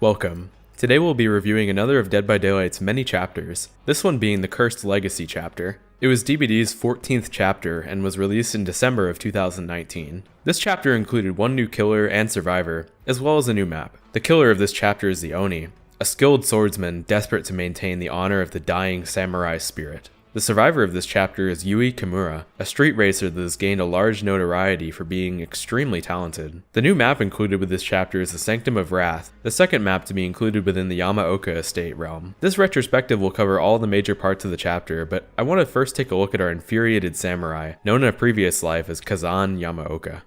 Welcome. Today we'll be reviewing another of Dead by Daylight's many chapters, this one being the Cursed Legacy chapter. It was DBD's 14th chapter and was released in December of 2019. This chapter included one new killer and survivor, as well as a new map. The killer of this chapter is the Oni, a skilled swordsman desperate to maintain the honor of the dying samurai spirit. The survivor of this chapter is Yui Kimura, a street racer that has gained a large notoriety for being extremely talented. The new map included with this chapter is the Sanctum of Wrath, the second map to be included within the Yamaoka estate realm. This retrospective will cover all the major parts of the chapter, but I want to first take a look at our infuriated samurai, known in a previous life as Kazan Yamaoka.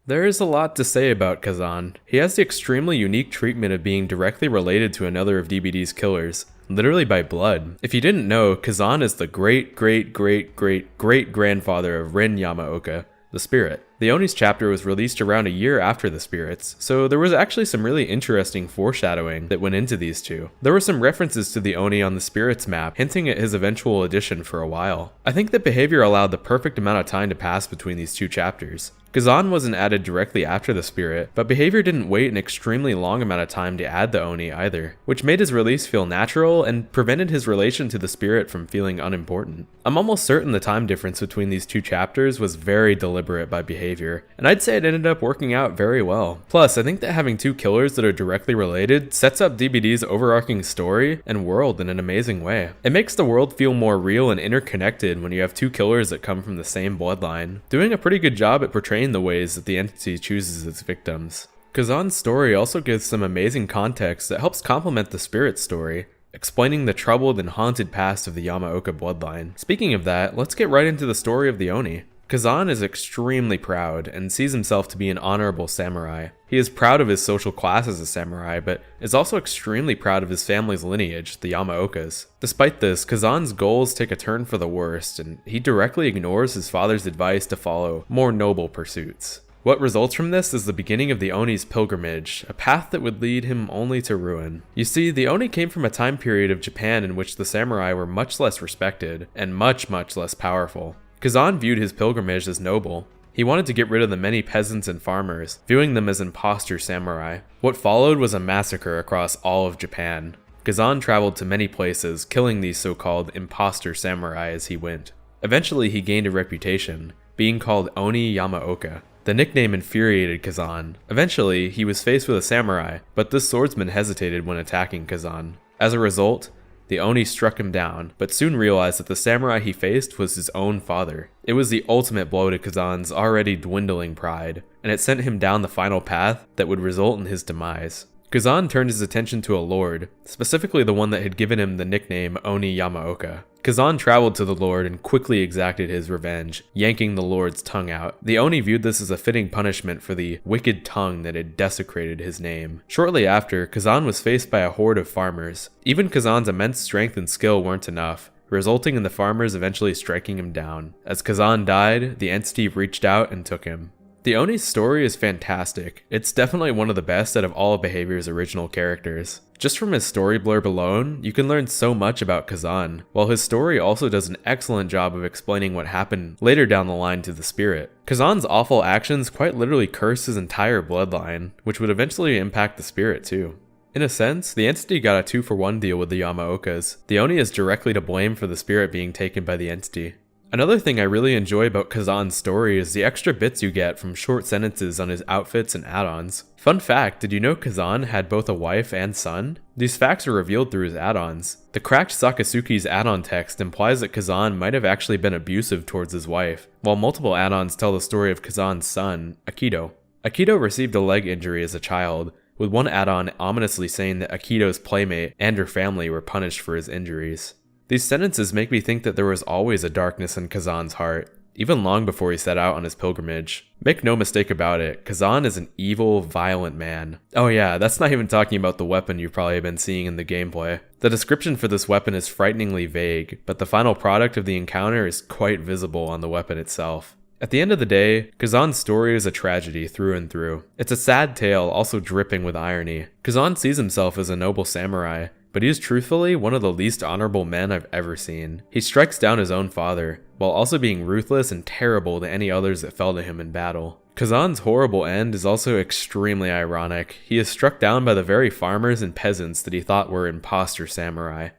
There is a lot to say about Kazan. He has the extremely unique treatment of being directly related to another of DBD's killers, literally by blood. If you didn't know, Kazan is the great-great-great-great-great-grandfather of Rin Yamaoka, the spirit. The Oni's chapter was released around a year after the spirits, so there was actually some really interesting foreshadowing that went into these two. There were some references to the Oni on the spirits map, hinting at his eventual addition for a while. I think that behavior allowed the perfect amount of time to pass between these two chapters. Kazan wasn't added directly after the spirit, but behavior didn't wait an extremely long amount of time to add the Oni either, which made his release feel natural and prevented his relation to the spirit from feeling unimportant. I'm almost certain the time difference between these two chapters was very deliberate by behavior, and I'd say it ended up working out very well. Plus, I think that having two killers that are directly related sets up DBD's overarching story and world in an amazing way. It makes the world feel more real and interconnected when you have two killers that come from the same bloodline, doing a pretty good job at portraying the ways that the entity chooses its victims. Kazan's story also gives some amazing context that helps complement the spirit story, explaining the troubled and haunted past of the Yamaoka bloodline. Speaking of that, let's get right into the story of the Oni. Kazan is extremely proud and sees himself to be an honorable samurai. He is proud of his social class as a samurai, but is also extremely proud of his family's lineage, the Yamaokas. Despite this, Kazan's goals take a turn for the worst, and he directly ignores his father's advice to follow more noble pursuits. What results from this is the beginning of the Oni's pilgrimage, a path that would lead him only to ruin. You see, the Oni came from a time period of Japan in which the samurai were much less respected, and much less powerful. Kazan viewed his pilgrimage as noble. He wanted to get rid of the many peasants and farmers, viewing them as imposter samurai. What followed was a massacre across all of Japan. Kazan traveled to many places, killing these so-called imposter samurai as he went. Eventually he gained a reputation, being called Oni Yamaoka. The nickname infuriated Kazan. Eventually, he was faced with a samurai, but this swordsman hesitated when attacking Kazan. As a result, the Oni struck him down, but soon realized that the samurai he faced was his own father. It was the ultimate blow to Kazan's already dwindling pride, and it sent him down the final path that would result in his demise. Kazan turned his attention to a lord, specifically the one that had given him the nickname Oni Yamaoka. Kazan traveled to the lord and quickly exacted his revenge, yanking the lord's tongue out. The Oni viewed this as a fitting punishment for the wicked tongue that had desecrated his name. Shortly after, Kazan was faced by a horde of farmers. Even Kazan's immense strength and skill weren't enough, resulting in the farmers eventually striking him down. As Kazan died, the entity reached out and took him. The Oni's story is fantastic. It's definitely one of the best out of all of Behavior's original characters. Just from his story blurb alone, you can learn so much about Kazan, while his story also does an excellent job of explaining what happened later down the line to the spirit. Kazan's awful actions quite literally curse his entire bloodline, which would eventually impact the spirit too. In a sense, the entity got a 2-for-1 deal with the Yamaokas. The Oni is directly to blame for the spirit being taken by the entity. Another thing I really enjoy about Kazan's story is the extra bits you get from short sentences on his outfits and add-ons. Fun fact, did you know Kazan had both a wife and son? These facts are revealed through his add-ons. The cracked Sakasuki's add-on text implies that Kazan might have actually been abusive towards his wife, while multiple add-ons tell the story of Kazan's son, Akido. Akido received a leg injury as a child, with one add-on ominously saying that Akido's playmate and her family were punished for his injuries. These sentences make me think that there was always a darkness in Kazan's heart, even long before he set out on his pilgrimage. Make no mistake about it, Kazan is an evil, violent man. Oh yeah, that's not even talking about the weapon you've probably been seeing in the gameplay. The description for this weapon is frighteningly vague, but the final product of the encounter is quite visible on the weapon itself. At the end of the day, Kazan's story is a tragedy through and through. It's a sad tale, also dripping with irony. Kazan sees himself as a noble samurai, but he is truthfully one of the least honorable men I've ever seen. He strikes down his own father, while also being ruthless and terrible to any others that fell to him in battle. Kazan's horrible end is also extremely ironic. He is struck down by the very farmers and peasants that he thought were imposter samurai.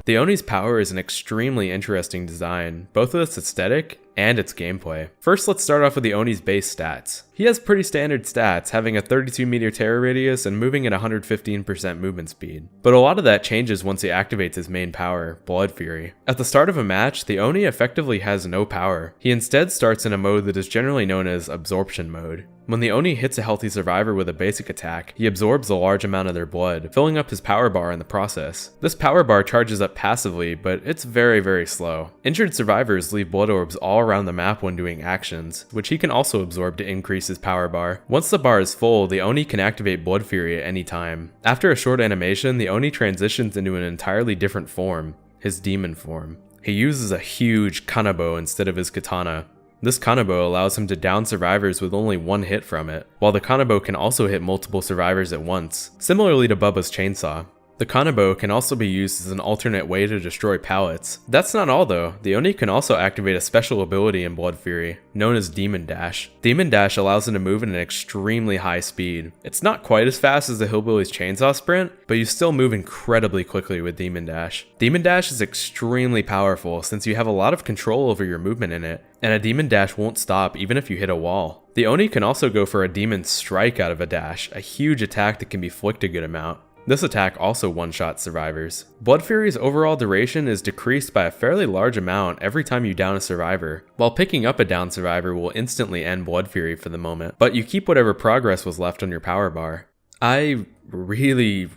The Oni's power is an extremely interesting design, both with its aesthetic and its gameplay. First, let's start off with the Oni's base stats. He has pretty standard stats, having a 32 meter terror radius and moving at 115% movement speed. But a lot of that changes once he activates his main power, Blood Fury. At the start of a match, the Oni effectively has no power. He instead starts in a mode that is generally known as Absorption mode. When the Oni hits a healthy survivor with a basic attack, he absorbs a large amount of their blood, filling up his power bar in the process. This power bar charges up passively, but it's very slow. Injured survivors leave blood orbs all around the map when doing actions, which he can also absorb to increase his power bar. Once the bar is full, the Oni can activate Blood Fury at any time. After a short animation, the Oni transitions into an entirely different form, his demon form. He uses a huge kanabo instead of his katana. This kanabo allows him to down survivors with only one hit from it, while the kanabo can also hit multiple survivors at once, similarly to Bubba's chainsaw. The kanabo can also be used as an alternate way to destroy pallets. That's not all though, the Oni can also activate a special ability in Blood Fury, known as Demon Dash. Demon Dash allows him to move at an extremely high speed. It's not quite as fast as the Hillbilly's chainsaw sprint, but you still move incredibly quickly with Demon Dash. Demon Dash is extremely powerful since you have a lot of control over your movement in it, and a Demon Dash won't stop even if you hit a wall. The Oni can also go for a Demon Strike out of a dash, a huge attack that can be flicked a good amount. This attack also one-shots survivors. Blood Fury's overall duration is decreased by a fairly large amount every time you down a survivor, while picking up a down survivor will instantly end Blood Fury for the moment, but you keep whatever progress was left on your power bar. I really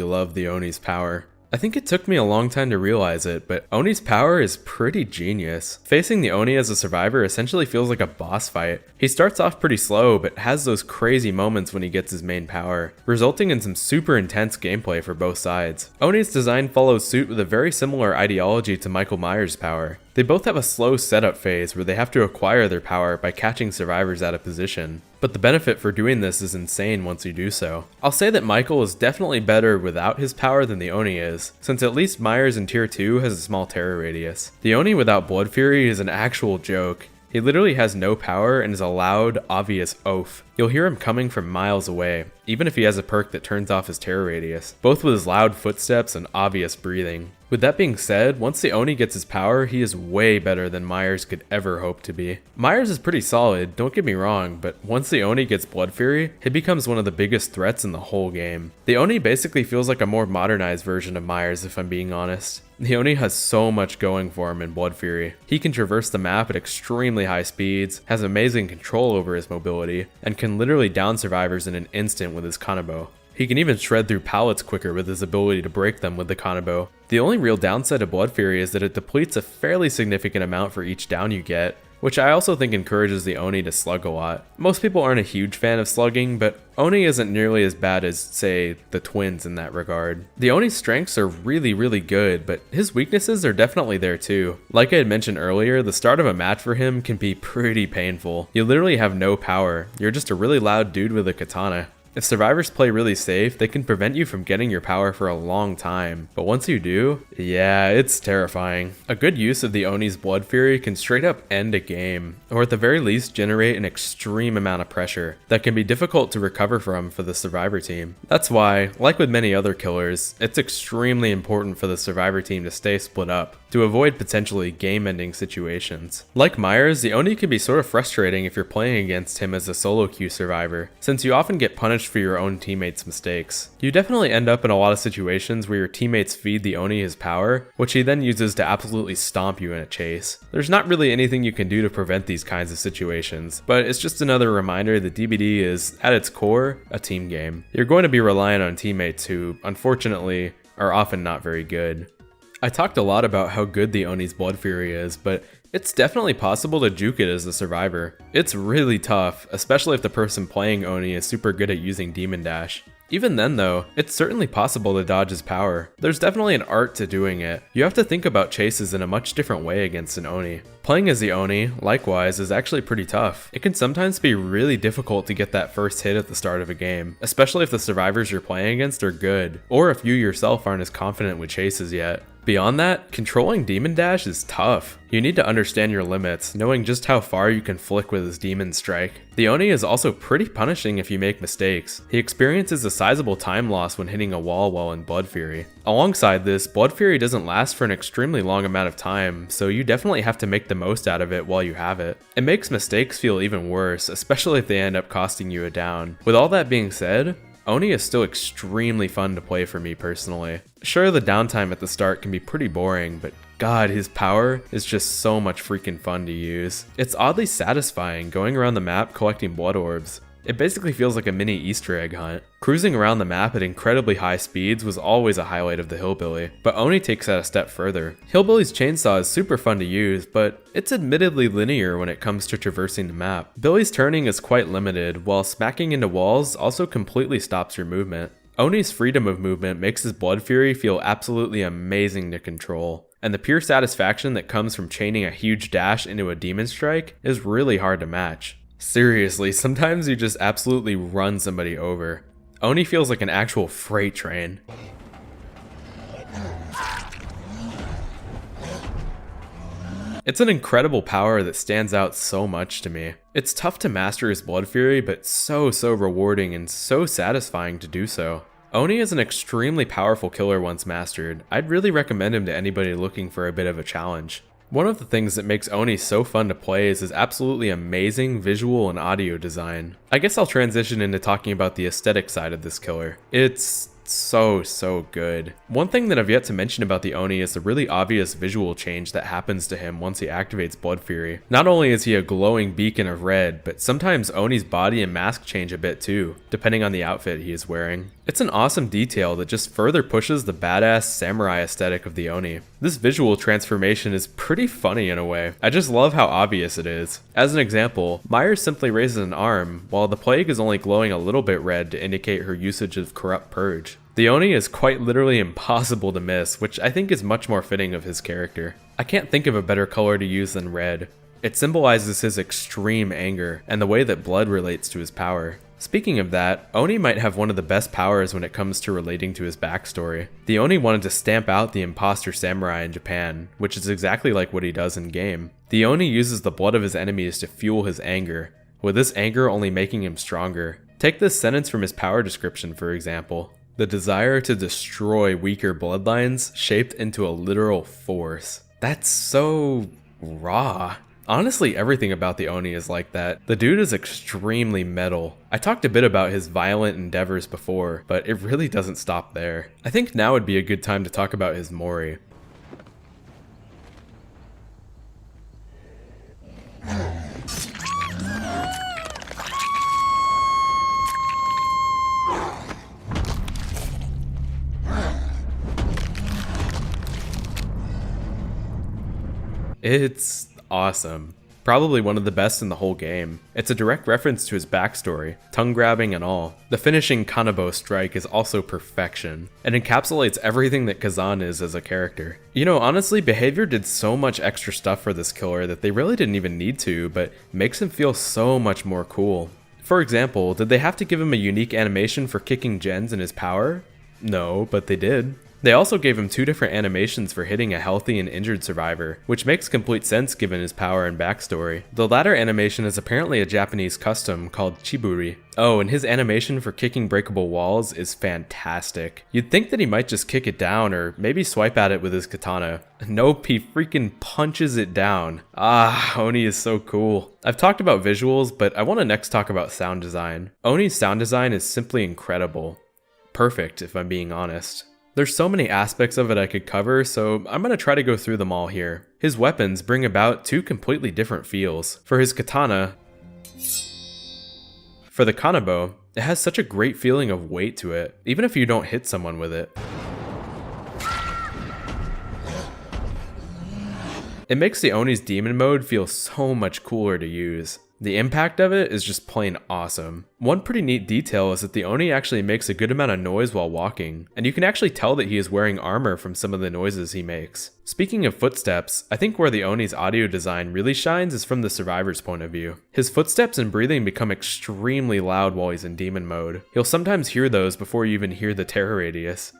love the Oni's power. I think it took me a long time to realize it, but Oni's power is pretty genius. Facing the Oni as a survivor essentially feels like a boss fight. He starts off pretty slow, but has those crazy moments when he gets his main power, resulting in some super intense gameplay for both sides. Oni's design follows suit with a very similar ideology to Michael Myers' power. They both have a slow setup phase where they have to acquire their power by catching survivors out of position. But the benefit for doing this is insane once you do so. I'll say that Michael is definitely better without his power than the Oni is, since at least Myers in Tier 2 has a small terror radius. The Oni without Blood Fury is an actual joke. He literally has no power and is a loud, obvious oaf. You'll hear him coming from miles away, even if he has a perk that turns off his terror radius, both with his loud footsteps and obvious breathing. With that being said, once the Oni gets his power, he is way better than Myers could ever hope to be. Myers is pretty solid, don't get me wrong, but once the Oni gets Blood Fury, he becomes one of the biggest threats in the whole game. The Oni basically feels like a more modernized version of Myers if I'm being honest. The Oni has so much going for him in Blood Fury. He can traverse the map at extremely high speeds, has amazing control over his mobility, and can literally down survivors in an instant with his kanabo. He can even shred through pallets quicker with his ability to break them with the kanabo. The only real downside of Blood Fury is that it depletes a fairly significant amount for each down you get, which I also think encourages the Oni to slug a lot. Most people aren't a huge fan of slugging, but Oni isn't nearly as bad as, say, the twins in that regard. The Oni's strengths are really good, but his weaknesses are definitely there too. Like I had mentioned earlier, the start of a match for him can be pretty painful. You literally have no power, you're just a really loud dude with a katana. If survivors play really safe, they can prevent you from getting your power for a long time. But once you do, yeah, it's terrifying. A good use of the Oni's Blood Fury can straight up end a game, or at the very least generate an extreme amount of pressure that can be difficult to recover from for the survivor team. That's why, like with many other killers, it's extremely important for the survivor team to stay split up, to avoid potentially game-ending situations. Like Myers, the Oni can be sort of frustrating if you're playing against him as a solo queue survivor, since you often get punished for your own teammates' mistakes. You definitely end up in a lot of situations where your teammates feed the Oni his power, which he then uses to absolutely stomp you in a chase. There's not really anything you can do to prevent these kinds of situations, but it's just another reminder that DBD is, at its core, a team game. You're going to be relying on teammates who, unfortunately, are often not very good. I talked a lot about how good the Oni's Blood Fury is, but it's definitely possible to juke it as a survivor. It's really tough, especially if the person playing Oni is super good at using Demon Dash. Even then though, it's certainly possible to dodge his power. There's definitely an art to doing it. You have to think about chases in a much different way against an Oni. Playing as the Oni, likewise, is actually pretty tough. It can sometimes be really difficult to get that first hit at the start of a game, especially if the survivors you're playing against are good, or if you yourself aren't as confident with chases yet. Beyond that, controlling Demon Dash is tough. You need to understand your limits, knowing just how far you can flick with his Demon Strike. The Oni is also pretty punishing if you make mistakes. He experiences a sizable time loss when hitting a wall while in Blood Fury. Alongside this, Blood Fury doesn't last for an extremely long amount of time, so you definitely have to make the most out of it while you have it. It makes mistakes feel even worse, especially if they end up costing you a down. With all that being said, Oni is still extremely fun to play for me personally. Sure, the downtime at the start can be pretty boring, but god, his power is just so much freaking fun to use. It's oddly satisfying going around the map collecting blood orbs. It basically feels like a mini Easter egg hunt. Cruising around the map at incredibly high speeds was always a highlight of the Hillbilly, but Oni takes that a step further. Hillbilly's chainsaw is super fun to use, but it's admittedly linear when it comes to traversing the map. Billy's turning is quite limited, while smacking into walls also completely stops your movement. Oni's freedom of movement makes his Blood Fury feel absolutely amazing to control, and the pure satisfaction that comes from chaining a huge dash into a Demon Strike is really hard to match. Seriously, sometimes you just absolutely run somebody over. Oni feels like an actual freight train. It's an incredible power that stands out so much to me. It's tough to master his Blood Fury, but so rewarding and so satisfying to do so. Oni is an extremely powerful killer once mastered. I'd really recommend him to anybody looking for a bit of a challenge. One of the things that makes Oni so fun to play is his absolutely amazing visual and audio design. I guess I'll transition into talking about the aesthetic side of this killer. It's so good. One thing that I've yet to mention about the Oni is the really obvious visual change that happens to him once he activates Blood Fury. Not only is he a glowing beacon of red, but sometimes Oni's body and mask change a bit too, depending on the outfit he is wearing. It's an awesome detail that just further pushes the badass samurai aesthetic of the Oni. This visual transformation is pretty funny in a way. I just love how obvious it is. As an example, Myers simply raises an arm, while the plague is only glowing a little bit red to indicate her usage of Corrupt Purge. The Oni is quite literally impossible to miss, which I think is much more fitting of his character. I can't think of a better color to use than red. It symbolizes his extreme anger, and the way that blood relates to his power. Speaking of that, Oni might have one of the best powers when it comes to relating to his backstory. The Oni wanted to stamp out the imposter samurai in Japan, which is exactly like what he does in game. The Oni uses the blood of his enemies to fuel his anger, with this anger only making him stronger. Take this sentence from his power description for example. The desire to destroy weaker bloodlines shaped into a literal force. That's so raw. Honestly, everything about the Oni is like that. The dude is extremely metal. I talked a bit about his violent endeavors before, but it really doesn't stop there. I think now would be a good time to talk about his Mori. It's awesome. Probably one of the best in the whole game. It's a direct reference to his backstory, tongue grabbing and all. The finishing Kanabo strike is also perfection, and encapsulates everything that Kazan is as a character. You know, honestly, Behavior did so much extra stuff for this killer that they really didn't even need to, but makes him feel so much more cool. For example, did they have to give him a unique animation for kicking gens in his power? No, but they did. They also gave him 2 different animations for hitting a healthy and injured survivor, which makes complete sense given his power and backstory. The latter animation is apparently a Japanese custom called Chiburi. Oh, and his animation for kicking breakable walls is fantastic. You'd think that he might just kick it down or maybe swipe at it with his katana. Nope, he freaking punches it down. Ah, Oni is so cool. I've talked about visuals, but I want to next talk about sound design. Oni's sound design is simply incredible. Perfect, if I'm being honest. There's so many aspects of it I could cover, so I'm going to try to go through them all here. His weapons bring about 2 completely different feels. For his katana, for the kanabo, it has such a great feeling of weight to it, even if you don't hit someone with it. It makes the Oni's demon mode feel so much cooler to use. The impact of it is just plain awesome. One pretty neat detail is that the Oni actually makes a good amount of noise while walking, and you can actually tell that he is wearing armor from some of the noises he makes. Speaking of footsteps, I think where the Oni's audio design really shines is from the survivor's point of view. His footsteps and breathing become extremely loud while he's in demon mode. You'll sometimes hear those before you even hear the terror radius.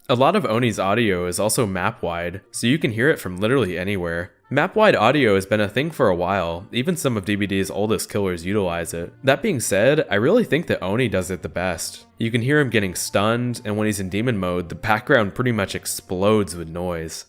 A lot of Oni's audio is also map-wide, so you can hear it from literally anywhere. Map-wide audio has been a thing for a while, even some of DBD's oldest killers utilize it. That being said, I really think that Oni does it the best. You can hear him getting stunned, and when he's in demon mode, the background pretty much explodes with noise.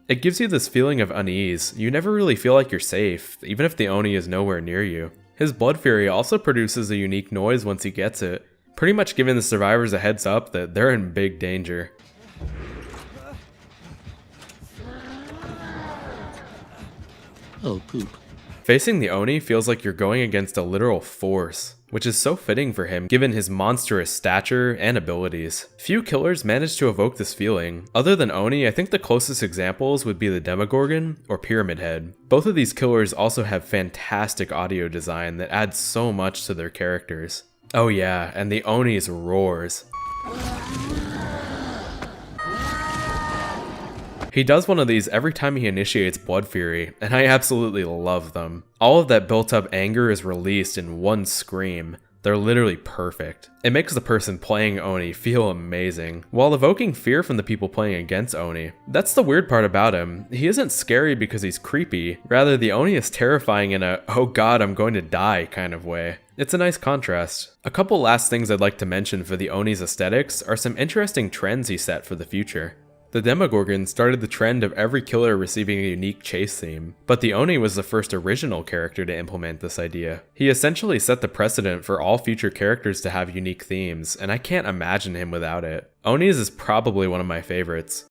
It gives you this feeling of unease. You never really feel like you're safe, even if the Oni is nowhere near you. His Blood Fury also produces a unique noise once he gets it, pretty much giving the survivors a heads up that they're in big danger. Oh, poop. Facing the Oni feels like you're going against a literal force, which is so fitting for him given his monstrous stature and abilities. Few killers manage to evoke this feeling. Other than Oni, I think the closest examples would be the Demogorgon or Pyramid Head. Both of these killers also have fantastic audio design that adds so much to their characters. Oh yeah, and the Oni's roars. He does one of these every time he initiates Blood Fury, and I absolutely love them. All of that built up anger is released in one scream. They're literally perfect. It makes the person playing Oni feel amazing, while evoking fear from the people playing against Oni. That's the weird part about him. He isn't scary because he's creepy, rather the Oni is terrifying in a, oh god, I'm going to die kind of way. It's a nice contrast. A couple last things I'd like to mention for the Oni's aesthetics are some interesting trends he set for the future. The Demogorgon started the trend of every killer receiving a unique chase theme, but the Oni was the first original character to implement this idea. He essentially set the precedent for all future characters to have unique themes, and I can't imagine him without it. Oni's is probably one of my favorites.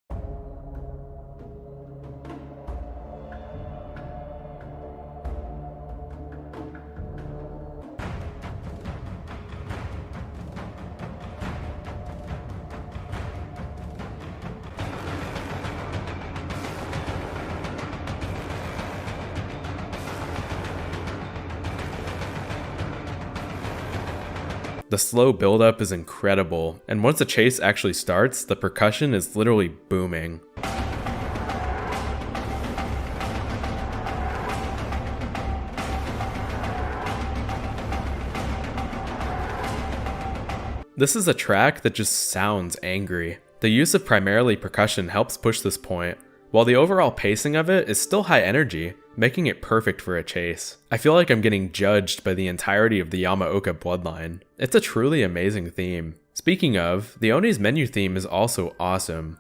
The slow buildup is incredible, and once the chase actually starts, the percussion is literally booming. This is a track that just sounds angry. The use of primarily percussion helps push this point, while the overall pacing of it is still high energy, making it perfect for a chase. I feel like I'm getting judged by the entirety of the Yamaoka bloodline. It's a truly amazing theme. Speaking of, the Oni's menu theme is also awesome.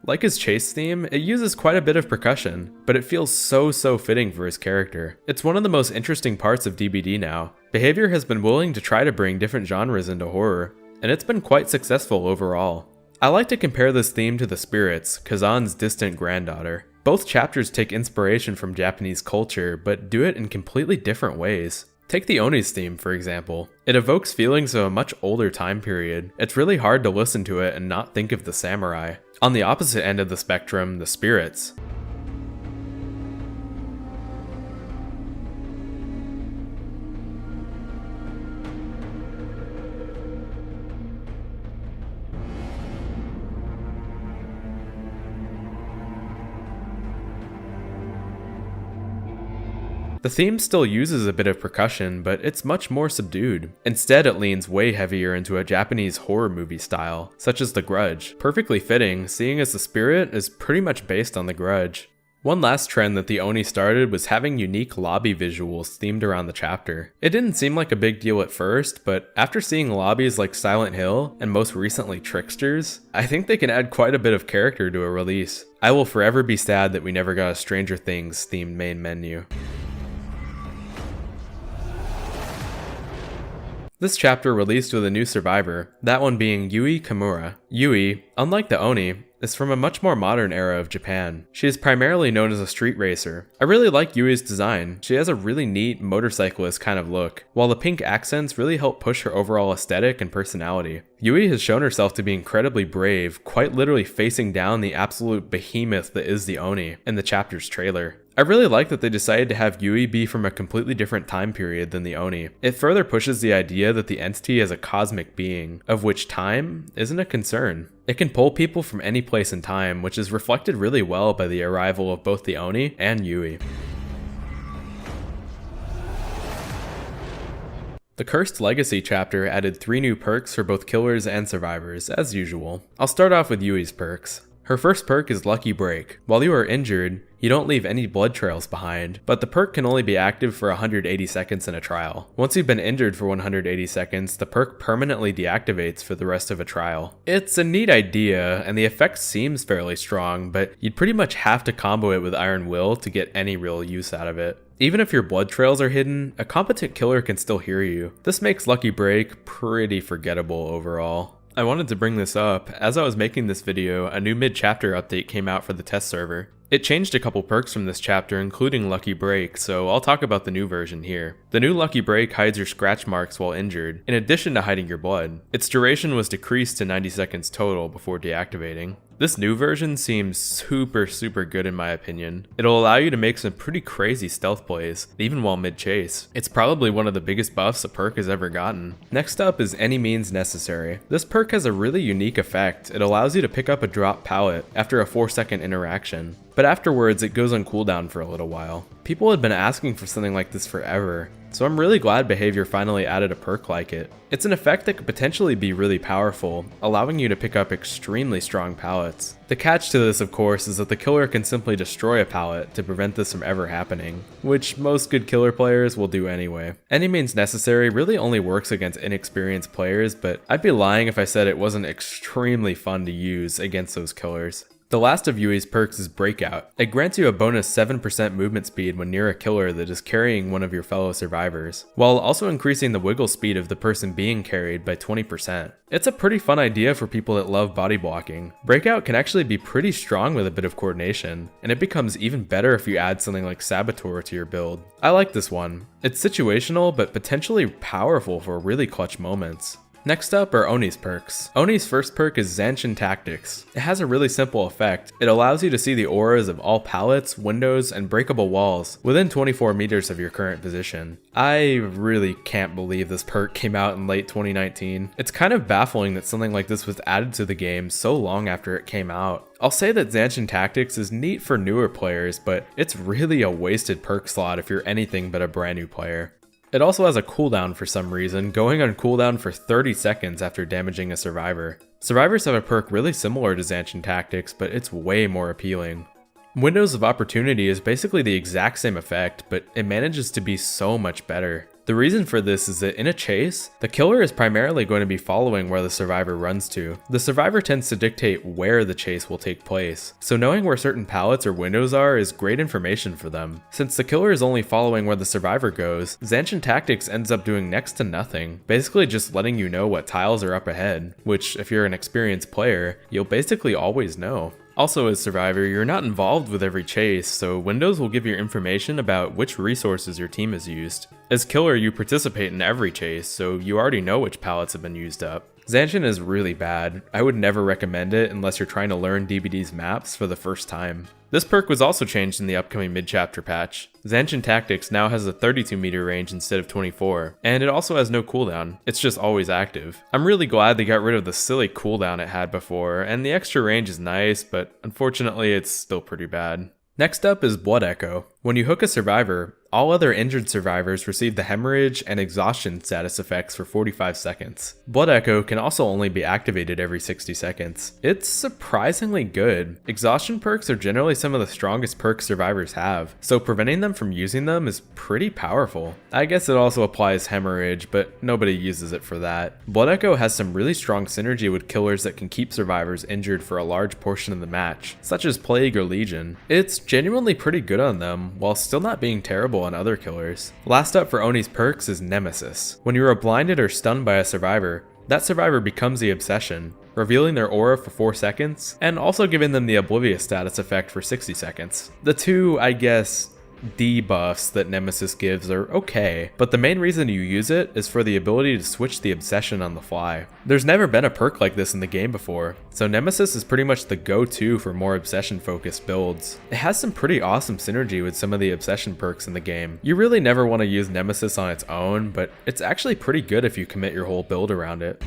Like his chase theme, it uses quite a bit of percussion, but it feels so fitting for his character. It's one of the most interesting parts of DBD now. Behavior has been willing to try to bring different genres into horror, and it's been quite successful overall. I like to compare this theme to The Spirits, Kazan's distant granddaughter. Both chapters take inspiration from Japanese culture, but do it in completely different ways. Take the Oni's theme, for example. It evokes feelings of a much older time period. It's really hard to listen to it and not think of the samurai. On the opposite end of the spectrum, The Spirits. The theme still uses a bit of percussion, but it's much more subdued. Instead, it leans way heavier into a Japanese horror movie style, such as The Grudge. Perfectly fitting, seeing as The Spirit is pretty much based on The Grudge. One last trend that the Oni started was having unique lobby visuals themed around the chapter. It didn't seem like a big deal at first, but after seeing lobbies like Silent Hill, and most recently Tricksters, I think they can add quite a bit of character to a release. I will forever be sad that we never got a Stranger Things themed main menu. This chapter released with a new survivor, that one being Yui Kimura. Yui, unlike the Oni, is from a much more modern era of Japan. She is primarily known as a street racer. I really like Yui's design. She has a really neat motorcyclist kind of look, while the pink accents really help push her overall aesthetic and personality. Yui has shown herself to be incredibly brave, quite literally facing down the absolute behemoth that is the Oni in the chapter's trailer. I really like that they decided to have Yui be from a completely different time period than the Oni. It further pushes the idea that the entity is a cosmic being, of which time isn't a concern. It can pull people from any place in time, which is reflected really well by the arrival of both the Oni and Yui. The Cursed Legacy chapter added 3 new perks for both killers and survivors, as usual. I'll start off with Yui's perks. Her first perk is Lucky Break. While you are injured, you don't leave any blood trails behind, but the perk can only be active for 180 seconds in a trial. Once you've been injured for 180 seconds, the perk permanently deactivates for the rest of a trial. It's a neat idea, and the effect seems fairly strong, but you'd pretty much have to combo it with Iron Will to get any real use out of it. Even if your blood trails are hidden, a competent killer can still hear you. This makes Lucky Break pretty forgettable overall. I wanted to bring this up. As I was making this video, a new mid-chapter update came out for the test server. It changed a couple perks from this chapter, including Lucky Break, so I'll talk about the new version here. The new Lucky Break hides your scratch marks while injured, in addition to hiding your blood. Its duration was decreased to 90 seconds total before deactivating. This new version seems super good in my opinion. It'll allow you to make some pretty crazy stealth plays, even while mid-chase. It's probably one of the biggest buffs a perk has ever gotten. Next up is Any Means Necessary. This perk has a really unique effect. It allows you to pick up a drop pallet after a 4-second interaction, but afterwards it goes on cooldown for a little while. People had been asking for something like this forever, so I'm really glad Behavior finally added a perk like it. It's an effect that could potentially be really powerful, allowing you to pick up extremely strong pallets. The catch to this, of course, is that the killer can simply destroy a pallet to prevent this from ever happening, which most good killer players will do anyway. Any Means Necessary really only works against inexperienced players, but I'd be lying if I said it wasn't extremely fun to use against those killers. The last of Yui's perks is Breakout. It grants you a bonus 7% movement speed when near a killer that is carrying one of your fellow survivors, while also increasing the wiggle speed of the person being carried by 20%. It's a pretty fun idea for people that love body blocking. Breakout can actually be pretty strong with a bit of coordination, and it becomes even better if you add something like Saboteur to your build. I like this one. It's situational, but potentially powerful for really clutch moments. Next up are Oni's perks. Oni's first perk is Zanchin Tactics. It has a really simple effect. It allows you to see the auras of all pallets, windows, and breakable walls within 24 meters of your current position. I really can't believe this perk came out in late 2019. It's kind of baffling that something like this was added to the game so long after it came out. I'll say that Zanchin Tactics is neat for newer players, but it's really a wasted perk slot if you're anything but a brand new player. It also has a cooldown for some reason, going on cooldown for 30 seconds after damaging a survivor. Survivors have a perk really similar to Zanchin Tactics, but it's way more appealing. Windows of Opportunity is basically the exact same effect, but it manages to be so much better. The reason for this is that in a chase, the killer is primarily going to be following where the survivor runs to. The survivor tends to dictate where the chase will take place, so knowing where certain pallets or windows are is great information for them. Since the killer is only following where the survivor goes, Zanchin Tactics ends up doing next to nothing, basically just letting you know what tiles are up ahead, which if you're an experienced player, you'll basically always know. Also, as Survivor, you're not involved with every chase, so windows will give you information about which resources your team has used. As Killer, you participate in every chase, so you already know which pallets have been used up. Zanchin is really bad. I would never recommend it unless you're trying to learn DBD's maps for the first time. This perk was also changed in the upcoming mid-chapter patch. Zanchin Tactics now has a 32 meter range instead of 24, and it also has no cooldown. It's just always active. I'm really glad they got rid of the silly cooldown it had before, and the extra range is nice, but unfortunately it's still pretty bad. Next up is Blood Echo. When you hook a survivor, all other injured survivors receive the hemorrhage and exhaustion status effects for 45 seconds. Blood Echo can also only be activated every 60 seconds. It's surprisingly good. Exhaustion perks are generally some of the strongest perks survivors have, so preventing them from using them is pretty powerful. I guess it also applies hemorrhage, but nobody uses it for that. Blood Echo has some really strong synergy with killers that can keep survivors injured for a large portion of the match, such as Plague or Legion. It's genuinely pretty good on them, some, while still not being terrible on other killers. Last up for Oni's perks is Nemesis. When you are blinded or stunned by a survivor, that survivor becomes the obsession, revealing their aura for 4 seconds, and also giving them the Oblivious status effect for 60 seconds. The two, I guess, debuffs that Nemesis gives are okay, but the main reason you use it is for the ability to switch the obsession on the fly. There's never been a perk like this in the game before, so Nemesis is pretty much the go-to for more obsession focused builds. It has some pretty awesome synergy with some of the obsession perks in the game. You really never want to use Nemesis on its own, but it's actually pretty good if you commit your whole build around it.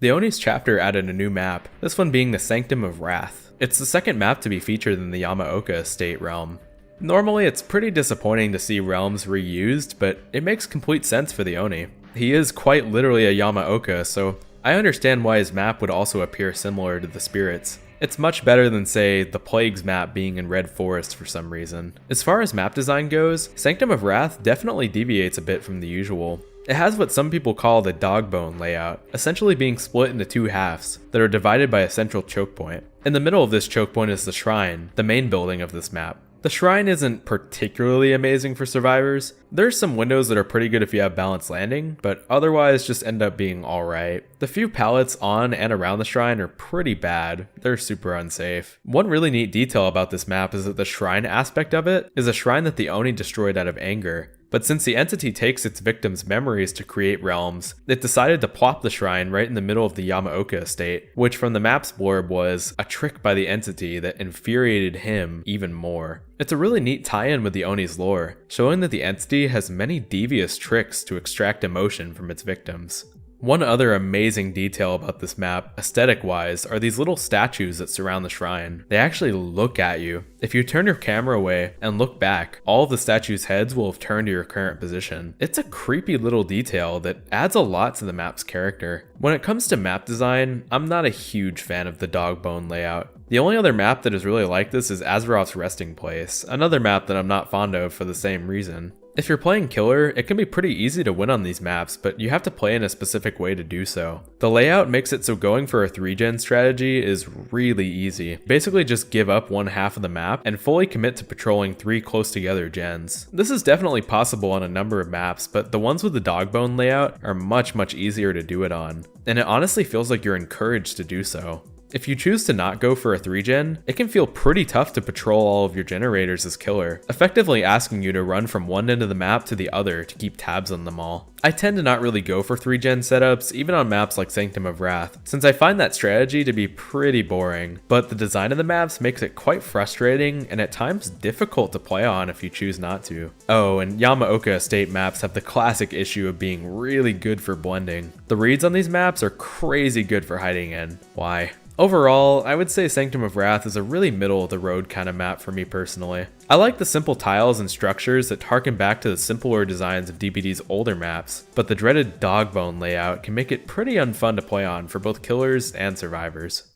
The Oni's chapter added a new map, this one being the Sanctum of Wrath. It's the second map to be featured in the Yamaoka estate realm. Normally it's pretty disappointing to see realms reused, but it makes complete sense for the Oni. He is quite literally a Yamaoka, so I understand why his map would also appear similar to the spirits. It's much better than, say, the Plagues map being in Red Forest for some reason. As far as map design goes, Sanctum of Wrath definitely deviates a bit from the usual. It has what some people call the dog bone layout, essentially being split into 2 halves that are divided by a central choke point. In the middle of this choke point is the shrine, the main building of this map. The shrine isn't particularly amazing for survivors. There's some windows that are pretty good if you have balanced landing, but otherwise just end up being alright. The few pallets on and around the shrine are pretty bad. They're super unsafe. One really neat detail about this map is that the shrine aspect of it is a shrine that the Oni destroyed out of anger. But since the entity takes its victims' memories to create realms, it decided to plop the shrine right in the middle of the Yamaoka estate, which from the map's blurb was a trick by the entity that infuriated him even more. It's a really neat tie-in with the Oni's lore, showing that the entity has many devious tricks to extract emotion from its victims. One other amazing detail about this map, aesthetic-wise, are these little statues that surround the shrine. They actually look at you. If you turn your camera away and look back, all of the statues' heads will have turned to your current position. It's a creepy little detail that adds a lot to the map's character. When it comes to map design, I'm not a huge fan of the dog bone layout. The only other map that is really like this is Azeroth's Resting Place, another map that I'm not fond of for the same reason. If you're playing Killer, it can be pretty easy to win on these maps, but you have to play in a specific way to do so. The layout makes it so going for a 3-gen strategy is really easy. Basically just give up one half of the map and fully commit to patrolling 3 close together gens. This is definitely possible on a number of maps, but the ones with the dog bone layout are much easier to do it on. And it honestly feels like you're encouraged to do so. If you choose to not go for a 3-gen, it can feel pretty tough to patrol all of your generators as Killer, effectively asking you to run from one end of the map to the other to keep tabs on them all. I tend to not really go for 3-gen setups, even on maps like Sanctum of Wrath, since I find that strategy to be pretty boring, but the design of the maps makes it quite frustrating and at times difficult to play on if you choose not to. Oh, and Yamaoka estate maps have the classic issue of being really good for blending. The reads on these maps are crazy good for hiding in. Why? Overall, I would say Sanctum of Wrath is a really middle-of-the-road kind of map for me personally. I like the simple tiles and structures that harken back to the simpler designs of DBD's older maps, but the dreaded dog bone layout can make it pretty unfun to play on for both killers and survivors.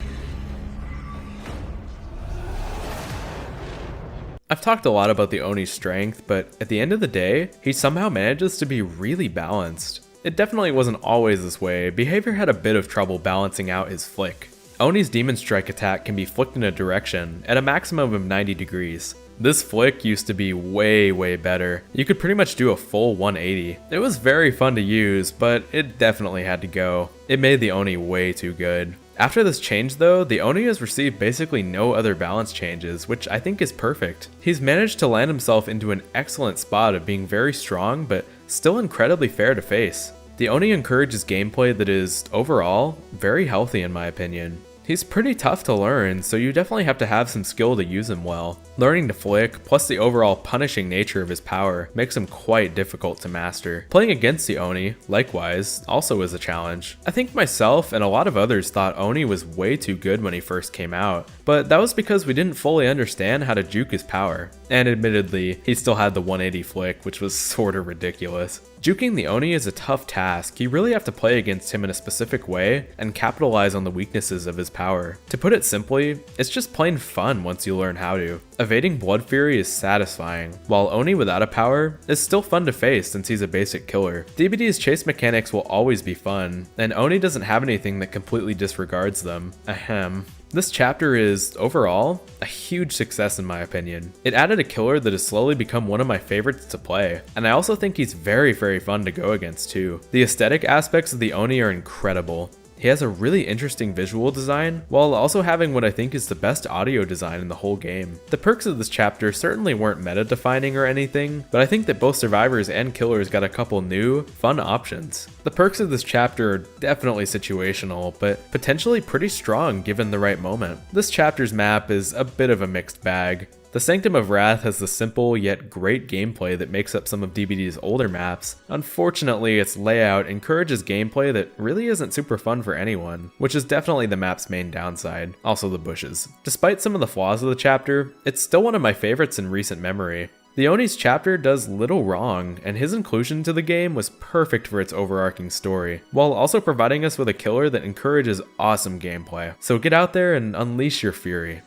I've talked a lot about the Oni's strength, but at the end of the day, he somehow manages to be really balanced. It definitely wasn't always this way. Behavior had a bit of trouble balancing out his flick. Oni's Demon Strike attack can be flicked in a direction at a maximum of 90 degrees. This flick used to be way better. You could pretty much do a full 180. It was very fun to use, but it definitely had to go. It made the Oni way too good. After this change though, the Oni has received basically no other balance changes, which I think is perfect. He's managed to land himself into an excellent spot of being very strong, but still incredibly fair to face. The Oni encourages gameplay that is, overall, very healthy in my opinion. He's pretty tough to learn, so you definitely have to have some skill to use him well. Learning to flick, plus the overall punishing nature of his power, makes him quite difficult to master. Playing against the Oni, likewise, also is a challenge. I think myself and a lot of others thought Oni was way too good when he first came out, but that was because we didn't fully understand how to juke his power. And admittedly, he still had the 180 flick, which was sorta ridiculous. Juking the Oni is a tough task. You really have to play against him in a specific way and capitalize on the weaknesses of his power. To put it simply, it's just plain fun once you learn how to. Evading Blood Fury is satisfying, while Oni without a power is still fun to face since he's a basic killer. DBD's chase mechanics will always be fun, and Oni doesn't have anything that completely disregards them. Ahem. This chapter is, overall, a huge success in my opinion. It added a killer that has slowly become one of my favorites to play, and I also think he's very fun to go against too. The aesthetic aspects of the Oni are incredible. He has a really interesting visual design, while also having what I think is the best audio design in the whole game. The perks of this chapter certainly weren't meta-defining or anything, but I think that both survivors and killers got a couple new, fun options. The perks of this chapter are definitely situational, but potentially pretty strong given the right moment. This chapter's map is a bit of a mixed bag. The Sanctum of Wrath has the simple yet great gameplay that makes up some of DBD's older maps. Unfortunately, its layout encourages gameplay that really isn't super fun for anyone, which is definitely the map's main downside. Also the bushes. Despite some of the flaws of the chapter, it's still one of my favorites in recent memory. The Oni's chapter does little wrong, and his inclusion to the game was perfect for its overarching story, while also providing us with a killer that encourages awesome gameplay. So get out there and unleash your fury.